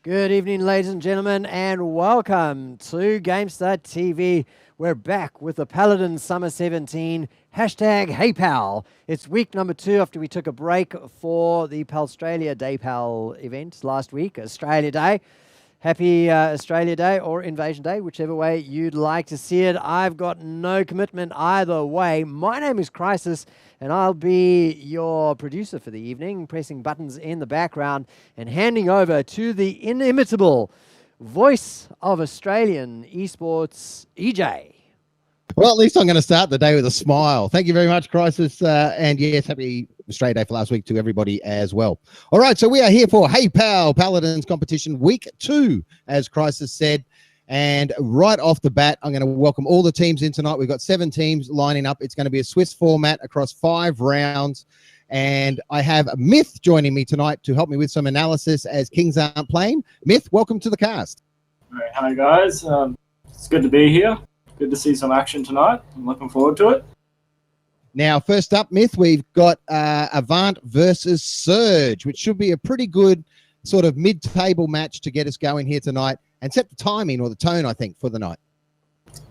Good evening, ladies and gentlemen, and welcome to GameStar TV. We're back with the Paladin Summer 17, hashtag HEYPAL. It's week number 2 after we took a break for the Palstralia Day Pal event last week, Australia Day. Happy Australia Day or Invasion Day, whichever way you'd like to see it. I've got no commitment either way. My name is Crisis, and I'll be your producer for the evening, pressing buttons in the background and handing over to the inimitable voice of Australian esports, EJ. Well, at least I'm going to start the day with a smile. Thank you very much, Crisis. And yes, happy Australia Day for last week to everybody as well. All right, so we are here for HEYPAL Paladins competition week 2, as Crisis said. And right off the bat, I'm going to welcome all the teams in tonight. We've got 7 teams lining up. It's going to be a Swiss format across 5 rounds. And I have Myth joining me tonight to help me with some analysis as Kings aren't playing. Myth, welcome to the cast. All right, hi guys. It's good to be here. Good to see some action tonight. I'm looking forward to it. Now, first up, Myth, we've got Avant versus Surge, which should be a pretty good sort of mid-table match to get us going here tonight and set the timing or the tone, I think, for the night.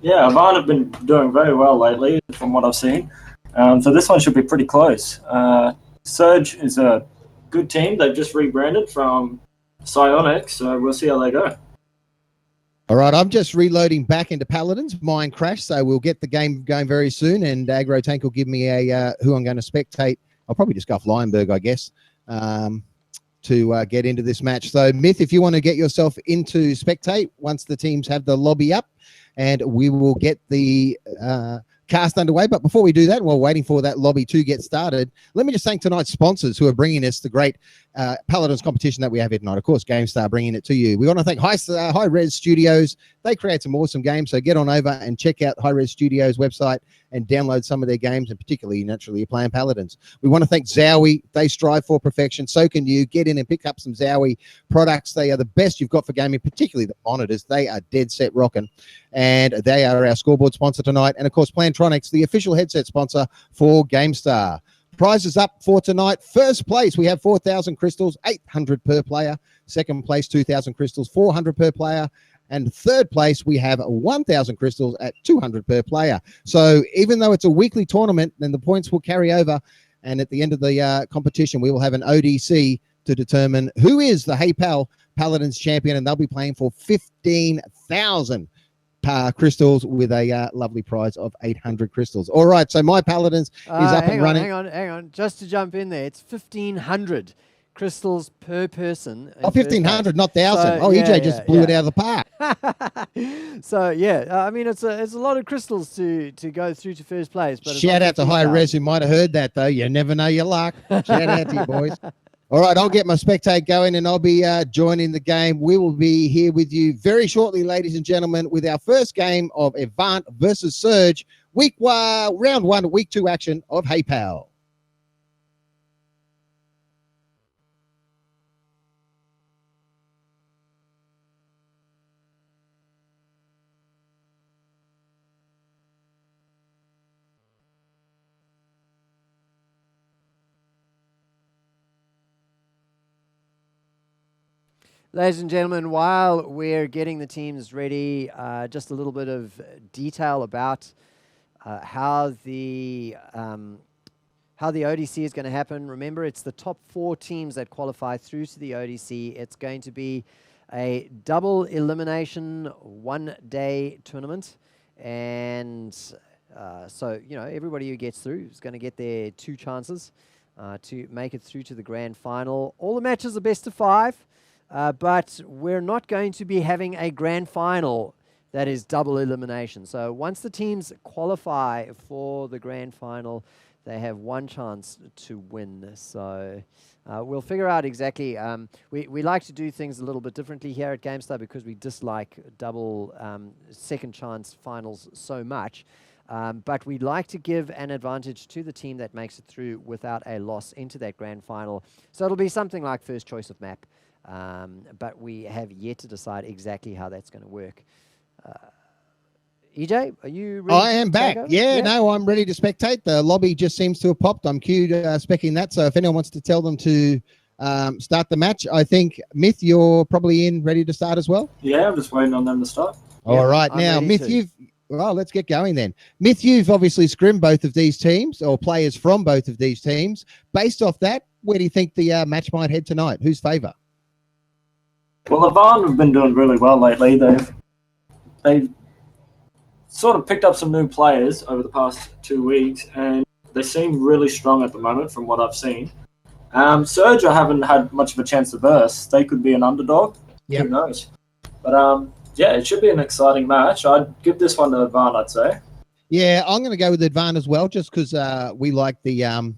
Yeah, Avant have been doing very well lately from what I've seen. So this one should be pretty close. Surge is a good team. They've just rebranded from Psionics, so we'll see how they go. All right, I'm just reloading back into Paladins. Mine crashed, so we'll get the game going very soon, and Agro Tank will give me a who I'm going to spectate. I'll probably just go off Lionberg, I guess, to get into this match. So, Myth, if you want to get yourself into spectate once the teams have the lobby up, and we will get the cast underway. But before we do that, while waiting for that lobby to get started, let me just thank tonight's sponsors who are bringing us the great Paladins competition that we have here tonight. Of course, GameStar bringing it to you. We want to thank High Res Studios. They create some awesome games, so get on over and check out High Res Studios website and download some of their games, and particularly, naturally, you're playing Paladins. We want to thank Zowie. They strive for perfection. So can you. Get in and pick up some Zowie products. They are the best you've got for gaming, particularly the monitors. They are dead set rocking, and they are our scoreboard sponsor tonight. And, of course, Plantronics, the official headset sponsor for GameStar. Prizes up for tonight. First place, we have 4,000 crystals, 800 per player. Second place, 2,000 crystals, 400 per player. And third place, we have 1,000 crystals at 200 per player. So even though it's a weekly tournament, then the points will carry over. And at the end of the competition, we will have an ODC to determine who is the HEYPAL Paladins champion. And they'll be playing for 15,000 crystals with a lovely prize of 800 crystals. All right, so my Paladins is up and running. Hang on. Just to jump in there, it's 1,500 crystals per person. Oh, 1,500, not 1,000. So, EJ just blew it out of the park. So, I mean, it's a lot of crystals to go through to first place. But shout out to High Res who might have heard that, though. You never know your luck. Shout out to you, boys. All right, I'll get my spectate going, and I'll be joining the game. We will be here with you very shortly, ladies and gentlemen, with our first game of Avant versus Surge, round 1, week 2 action of HEYPAL. Ladies and gentlemen, while we're getting the teams ready, just a little bit of detail about how the ODC is going to happen. Remember, it's the top 4 teams that qualify through to the ODC. It's going to be a double elimination 1-day tournament. And so, everybody who gets through is going to get their 2 chances to make it through to the grand final. All the matches are best of 5. But we're not going to be having a grand final that is double elimination. So once the teams qualify for the grand final, they have 1 chance to win. So we'll figure out exactly. We like to do things a little bit differently here at GameStar because we dislike double second chance finals so much. But we'd like to give an advantage to the team that makes it through without a loss into that grand final. So it'll be something like first choice of map. But we have yet to decide exactly how that's going to work. EJ, are you ready? I am back. Yeah, no, I'm ready to spectate. The lobby just seems to have popped. I'm queued specking that. So if anyone wants to tell them to start the match. I think, Myth, you're probably ready to start as well? Yeah, I'm just waiting on them to start. All right. I'm Now, ready Myth, to. well, let's get going then. Myth, you've obviously scrimmed both of these teams, or players from both of these teams. Based off that, where do you think the match might head tonight? Whose favour? Well, Avant have been doing really well lately. They've sort of picked up some new players over the past 2 weeks, and they seem really strong at the moment from what I've seen. Surge, I haven't had much of a chance to verse. They could be an underdog. Yep. Who knows? But yeah, it should be an exciting match. I'd give this one to Avant, I'd say. Yeah, I'm going to go with Advan as well, just because we like the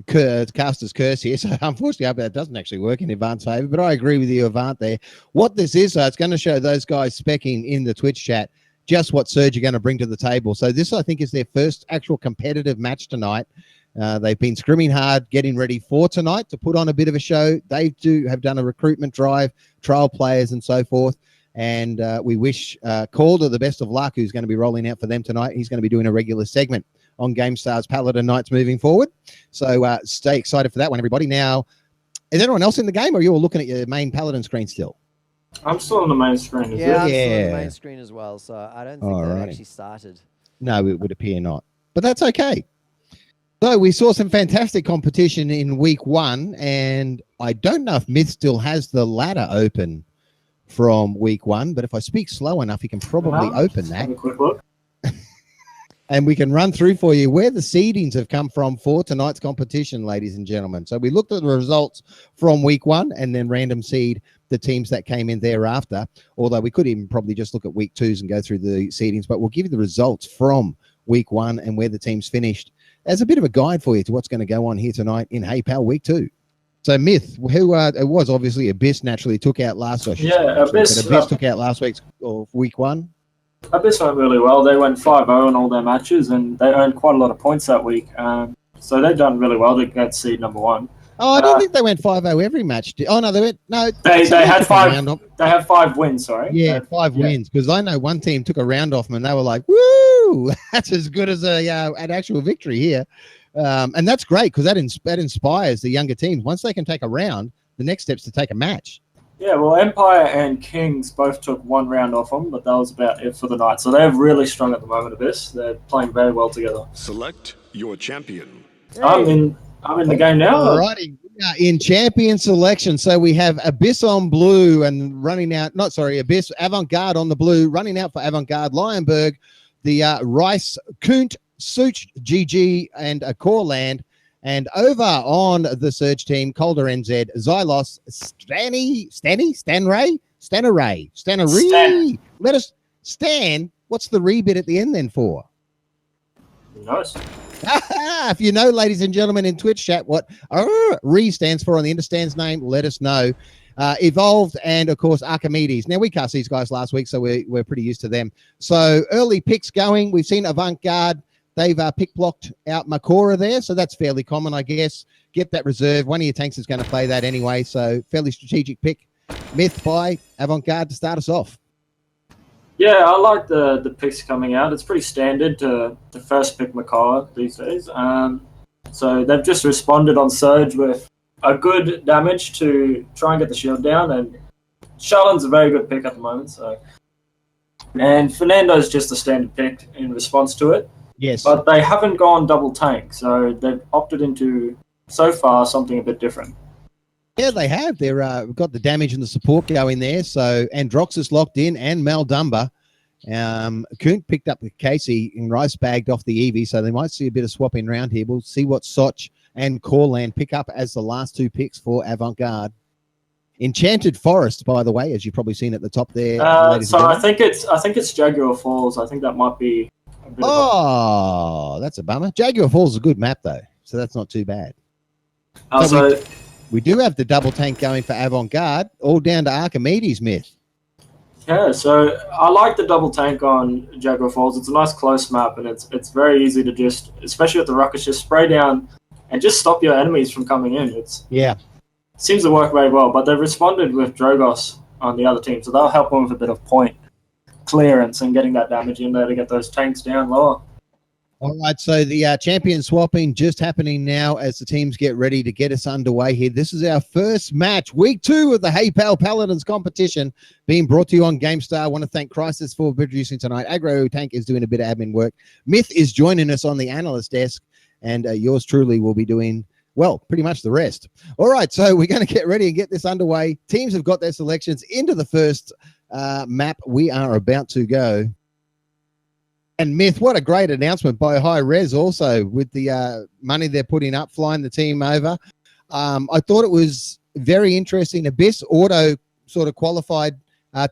caster's curse here. So unfortunately, I hope that doesn't actually work in Avant's favour. But I agree with you, Avant, there. What this is, it's going to show those guys specking in the Twitch chat just what Surge are going to bring to the table. So this, I think, is their first actual competitive match tonight. They've been scrimming hard, getting ready for tonight to put on a bit of a show. They have done a recruitment drive, trial players and so forth. And we wish Calder the best of luck, who's going to be rolling out for them tonight. He's going to be doing a regular segment on GameStar's Paladin Nights moving forward. So stay excited for that one, everybody. Now, is anyone else in the game, or are you all looking at your main Paladin screen still? I'm still on the main screen. Yeah, I'm still on the main screen as well, so I don't think they've Alrighty. actually started. No, it would appear not. But that's okay. So we saw some fantastic competition in week 1, and I don't know if Myth still has the ladder open from week 1, but if I speak slow enough, you can probably open that. Have a quick look. And we can run through for you where the seedings have come from for tonight's competition, ladies and gentlemen. So we looked at the results from week 1 and then random seed the teams that came in thereafter, although we could even probably just look at week 2s and go through the seedings, but we'll give you the results from week 1 and where the teams finished as a bit of a guide for you to what's going to go on here tonight in HEYPAL week 2. So Myth, who it was obviously Abyss naturally took out last week. Yeah, Abyss took out last week's or week 1. Abyss went really well. They went 5-0 in all their matches, and they earned quite a lot of points that week. So they've done really well to get seed number 1. Oh, I don't think they went 5-0 every match. Oh no, they went no. They had 5. They had 5 wins. Sorry. Yeah, 5 wins, because I know one team took a round off them and they were like, "Woo, that's as good as an actual victory here," and that's great because that inspires the younger teams. Once they can take a round, the next step's to take a match. Yeah, well, Empire and Kings both took 1 round off them, but that was about it for the night. So they're really strong at the moment, Abyss. They're playing very well together. Select your champion. I'm in the game now. Alrighty, we are in champion selection. So we have Abyss on blue and running out. Abyss Avant Garde on the blue, running out for Avant Garde. Lionberg, the Rice, Kunt, Such, GG, and Corland. And over on the Surge team, Calder NZ, Xylos, Stanneray. Let us, Stan, what's the re bit at the end then for? Nice. If you know, ladies and gentlemen, in Twitch chat, what re stands for on the understands name, let us know. Evolved and, of course, Archimedes. Now, we cast these guys last week, so we're pretty used to them. So early picks going. We've seen Avant Garde. They've pick-blocked out Makora there, so that's fairly common, I guess. Get that reserve. One of your tanks is going to play that anyway, so fairly strategic pick. Myth by Avant Garde to start us off. Yeah, I like the picks coming out. It's pretty standard to first pick Makara these days. So they've just responded on Surge with a good damage to try and get the shield down, and Shallen's a very good pick at the moment. So, and Fernando's just a standard pick in response to it. Yes. But they haven't gone double tank, so they've opted into, so far, something a bit different. Yeah, they have. They're got the damage and the support going there. So Androxus locked in and Maldumba. Kunt picked up the Casey and Rice bagged off the Eevee, so they might see a bit of swapping around here. We'll see what Soch and Corland pick up as the last 2 picks for Avant Garde. Enchanted Forest, by the way, as you've probably seen at the top there. So I think it's Jaguar Falls. I think that might be. That's a bummer. Jaguar Falls is a good map though, so that's not too bad. We do have the double tank going for Avant Garde, all down to Archimedes, Myth. Yeah, so I like the double tank on Jaguar Falls. It's a nice close map, and it's very easy to just, especially with the rockets, just spray down and just stop your enemies from coming in. Seems to work very well, but they've responded with Drogos on the other team, so they'll help them with a bit of point clearance and getting that damage in there to get those tanks down lower. All right, so the champion swapping just happening now as the teams get ready to get us underway here. This is our first match, week 2 of the HEYPAL Paladins competition, being brought to you on GameStar. I want to thank Crisis for producing tonight. Aggro Tank is doing a bit of admin work. Myth is joining us on the analyst desk, and yours truly will be doing, well, pretty much the rest. All right, so we're going to get ready and get this underway. Teams have got their selections into the first map. We are about to go. And Myth, what a great announcement by High Res also with the money they're putting up, flying the team over. I thought it was very interesting. Abyss Auto sort of qualified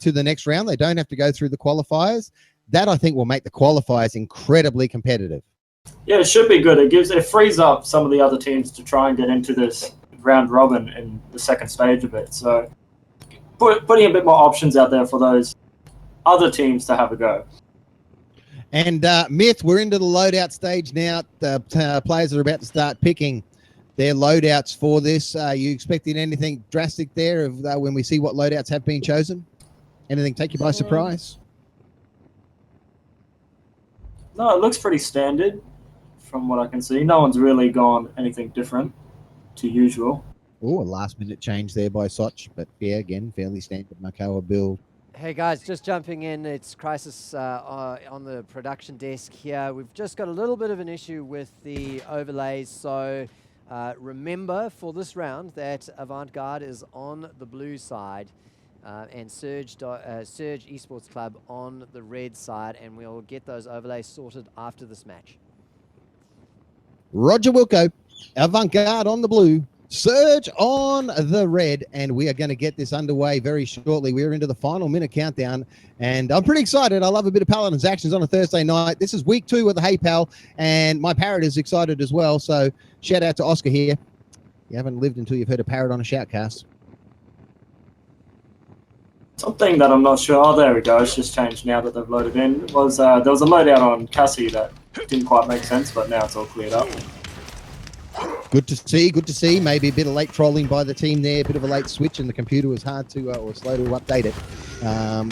to the next round. They don't have to go through the qualifiers. That, I think, will make the qualifiers incredibly competitive. Yeah, it should be good. It frees up some of the other teams to try and get into this round robin in the second stage of it. So putting a bit more options out there for those other teams to have a go. And Myth, we're into the loadout stage now. The players are about to start picking their loadouts for this. Are you expecting anything drastic there when we see what loadouts have been chosen? Anything take you by surprise? No, it looks pretty standard from what I can see. No one's really gone anything different to usual. Oh, a last-minute change there by Soch, but yeah, again, fairly standard Makawa build. Hey guys, just jumping in, it's Crisis on the production desk here. We've just got a little bit of an issue with the overlays, so remember for this round that Avant Garde is on the blue side and Surge Esports Club on the red side, and we'll get those overlays sorted after this match. Roger Wilco, Avant Garde on the blue, Surge on the red, and we are going to get this underway very shortly. We're into the final minute countdown, and I'm pretty excited. I love a bit of Paladins actions on a Thursday night. This is week 2 of the HEYPAL, and my parrot is excited as well, so shout out to Oscar here. You haven't lived until you've heard a parrot on a shoutcast. Something that I'm not sure. Oh, there we go. It's just changed now that they've loaded in. There was a loadout on Cassie that didn't quite make sense, but now it's all cleared up. Good to see, good to see. Maybe a bit of late trolling by the team there, a bit of a late switch, and the computer was hard to, or slow to update it.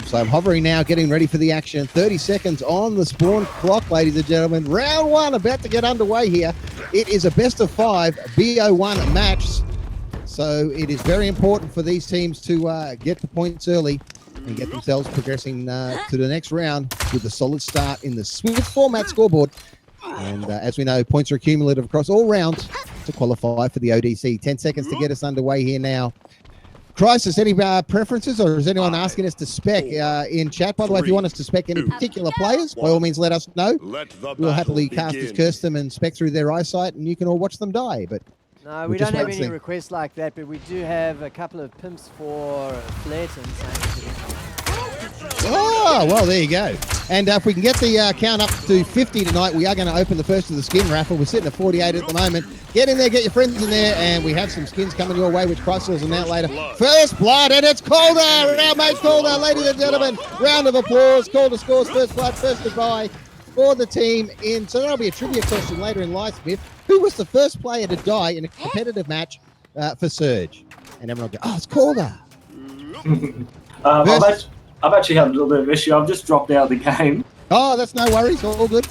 So I'm hovering now, getting ready for the action. 30 seconds on the spawn clock, ladies and gentlemen. Round 1 about to get underway here. It is a best of 5 BO1 match. So it is very important for these teams to get the points early and get themselves progressing to the next round with a solid start in the Swift format scoreboard. And as we know, points are cumulative across all rounds to qualify for the ODC. 10 seconds to get us underway here now. Crisis, any preferences, or is anyone asking us to spec in chat? By the way, if you want us to spec any particular players, by all means, let us know. We'll happily cast as curse them and spec through their eyesight, and you can all watch them die. But no, we don't have any requests like that, but we do have a couple of pimps for Flairton. Oh, well, there you go. And if we can get the count up to 50 tonight, we are going to open the first of the skin raffle. We're sitting at 48 at the moment. Get in there, get your friends in there, and we have some skins coming your way, which Price will announce later. First blood, and it's Calder, our mate Calder, ladies and gentlemen. Round of applause. Calder scores first blood, first goodbye for the team in. So that'll be a trivia question later in life, Smith. Who was the first player to die in a competitive match for Surge? And everyone will go, oh, it's Calder. I've actually had a little bit of issue. I've just dropped out of the game. Oh, that's no worries. All good.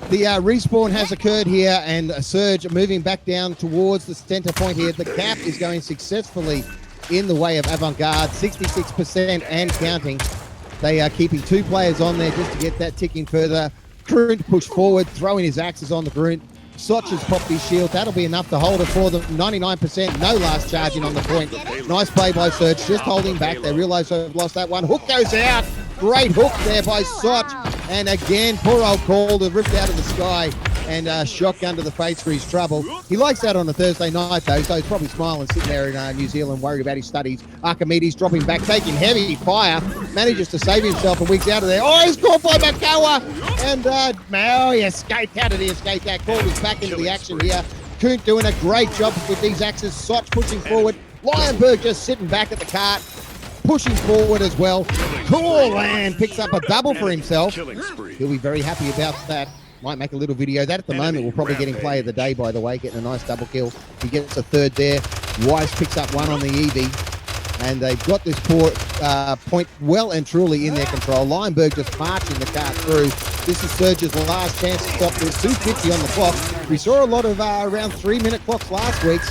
The respawn has occurred here, and Surge moving back down towards the center point here. The cap is going successfully in the way of Avant Garde, 66% and counting. They are keeping 2 players on there just to get that ticking further. Grunt push forward, throwing his axes on the Grunt. Soch has popped his shield. That'll be enough to hold it for them. 99%, no last charging on the point. Nice play by Surge, just holding back. They realise they've lost that one. Hook goes out. Great hook there by Soch. And again, poor old Calder ripped out of the sky and shotgun to the face for his trouble. He likes that on a Thursday night, though, so he's probably smiling, sitting there in New Zealand, worried about his studies. Archimedes dropping back, taking heavy fire, manages to save himself and wigs out of there. Oh, he's caught by Makawa! And he escaped. How did he escape that? Calder's back into the action here. Kunt doing a great job with these axes. Soch pushing forward. Lionberg just sitting back at the cart, pushing forward as well. Cool, and picks up a double for himself. He'll be very happy about that. Might make a little video. That at the moment will probably get him play of the day, by the way, getting a nice double kill. He gets a third there. Wise picks up one on the Eevee. and they've got this point well and truly in their control. Lionberg just marching the cart through. This is Surge's last chance to stop this. 2:50 on the clock. We saw a lot of around 3-minute clocks last week,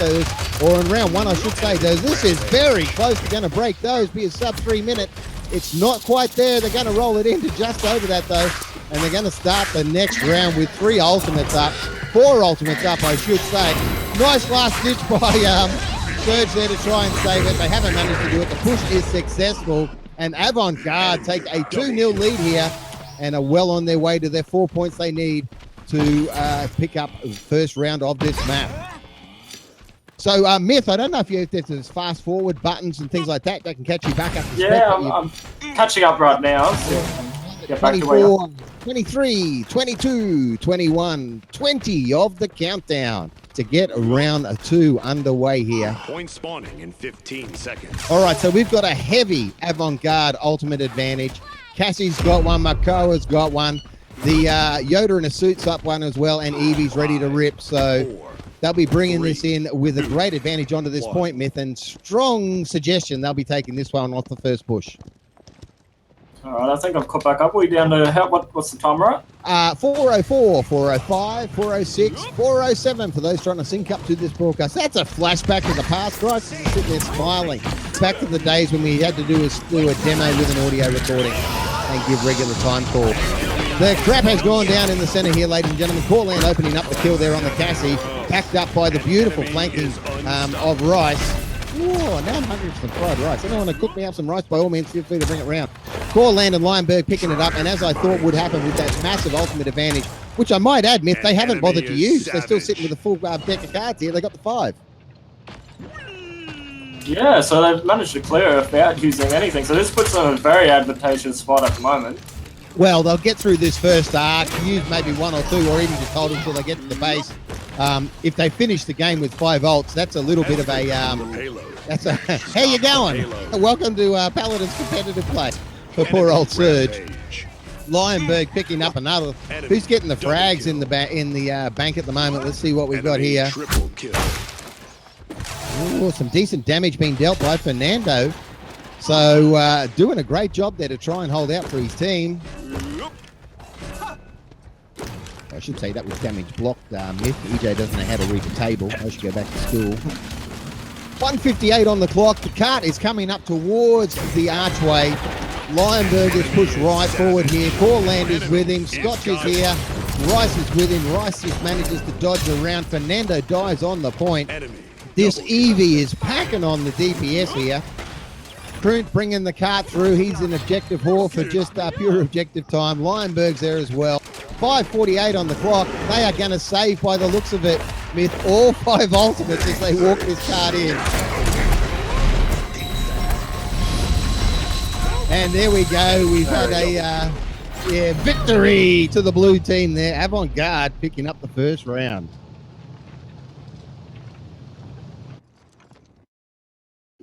or in round 1, I should say. This is very close to going to break those, be a sub 3 minute. It's not quite there. They're going to roll it into just over that, though, and they're going to start the next round with 3 ultimates up. 4 ultimates up, I should say. Nice last ditch by Surge there to try and save it. They haven't managed to do it. The push is successful, and Avant Garde take a 2-0 lead here and are well on their way to their 4 points they need to pick up the first round of this map. So, Myth, I don't know if there's fast forward buttons and things like that can catch you back up to spec. Yeah, I'm catching up right now. So get back to where 24, 23, 22, 21, 20 of the countdown to get round 2 underway here. Point spawning in 15 seconds. All right, so we've got a heavy Avant Garde ultimate advantage. Cassie's got one, Makoa's got one. The Yoda in a suit's up one as well, and Evie's ready to rip. So they'll be bringing this in with a great advantage onto this point, Myth, and strong suggestion they'll be taking this one off the first push. All right, I think I've caught back up. We're down to what's the timer at? 404, 405, 406, 407 for those trying to sync up to this broadcast. That's a flashback to the past, guys. Sitting there smiling. Back to the days when we had to do a demo with an audio recording and give regular time call. The crap has gone down in the center here, ladies and gentlemen. Corland opening up the kill there on the Cassie, backed up by the beautiful flanking of Rice. Oh, now I'm hungry for some fried rice. Anyone want to cook me up some rice, by all means, feel free to bring it round. Corland and Lionberg picking it up, and as I thought would happen with that massive ultimate advantage, which I might add, Myth, they haven't bothered to use. They're still sitting with a full deck of cards here. They got the 5. Yeah, so they've managed to clear it without using anything. So this puts them in a very advantageous spot at the moment. Well, they'll get through this first arc, use maybe 1 or 2, or even just hold until they get to the base. If they finish the game with 5 ults, that's a little bit of a... how you going? Welcome to Paladin's competitive play for poor old Surge. Lionberg picking up another. Who's getting the frags in the bank at the moment? Let's see what we've got here. Ooh, some decent damage being dealt by Fernando. So doing a great job there to try and hold out for his team. I should say that was damage blocked, Myth. EJ doesn't know how to read the table. I should go back to school. 1:58 on the clock. The cart is coming up towards the archway. Lionberg is pushed right forward here. Corland is with him. Scotch is here. Rice is with him. Rice just manages to dodge around. Fernando dies on the point. This Evie is packing on the DPS here. Krunt bringing the cart through. He's in objective whore for just pure objective time. Lionberg's there as well. 5:48 on the clock. They are going to save by the looks of it with all 5 ultimates as they walk this cart in. And there we go. We've had a victory to the blue team there. Avant Garde picking up the first round.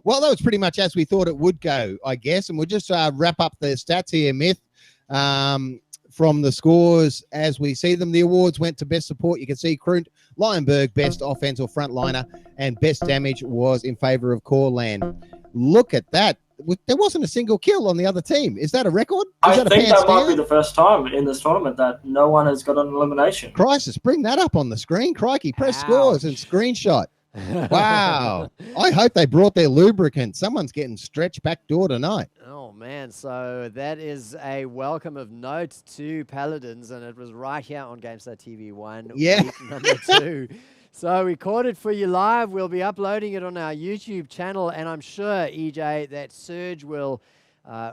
Well, that was pretty much as we thought it would go, I guess. And we'll just wrap up the stats here, Myth. From the scores as we see them, the awards went to best support. You can see Krunt, Lionberg, best offense or frontliner, and best damage was in favor of Corland. Look at that. There wasn't a single kill on the other team. Is that a record? I think that might be the first time in this tournament that no one has got an elimination. Crisis, bring that up on the screen. Crikey, press scores and screenshot. Wow. I hope they brought their lubricant. Someone's getting stretched back door tonight. Oh, man. So that is a welcome of note to Paladins, and it was right here on GameStar TV 1, week number 2. So we caught it for you live. We'll be uploading it on our YouTube channel, and I'm sure, EJ, that Surge will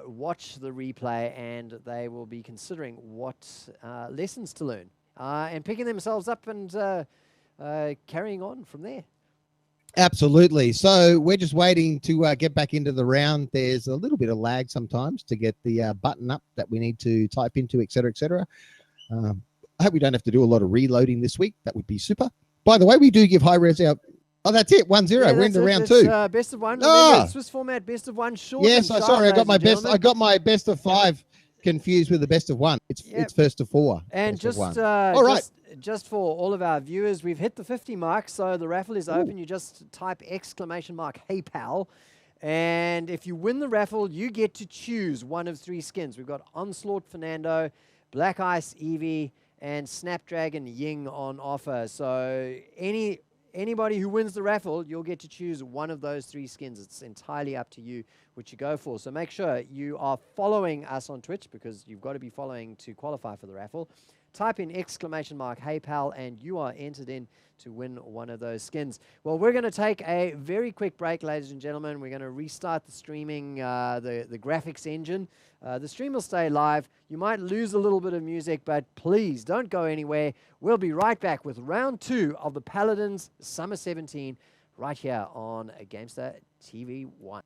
watch the replay, and they will be considering what lessons to learn and picking themselves up and carrying on from there. Absolutely. So we're just waiting to get back into the round. There's a little bit of lag sometimes to get the button up that we need to type into, et cetera, et cetera. I hope we don't have to do a lot of reloading this week. That would be super. By the way, we do give high res out. Oh, that's it. 1-0. Yeah, we're into round 2. Best of 1. Remember, Swiss format, best of 1 short. Yes, sorry. I got my best of 5 confused with the best of 1. It's first to 4. And just all right. Just for all of our viewers, we've hit the 50 mark, so the raffle is open. You just type !HEYPAL And if you win the raffle, you get to choose one of 3 skins. We've got Onslaught Fernando, Black Ice Eevee, and Snapdragon Ying on offer. So anybody who wins the raffle, you'll get to choose one of those 3 skins. It's entirely up to you which you go for. So make sure you are following us on Twitch, because you've got to be following to qualify for the raffle. Type in !HeyPal and you are entered in to win one of those skins. Well, we're going to take a very quick break, ladies and gentlemen. We're going to restart the streaming, the graphics engine. The stream will stay live. You might lose a little bit of music, but please don't go anywhere. We'll be right back with round 2 of the Paladins Summer 17 right here on GameStar TV 1.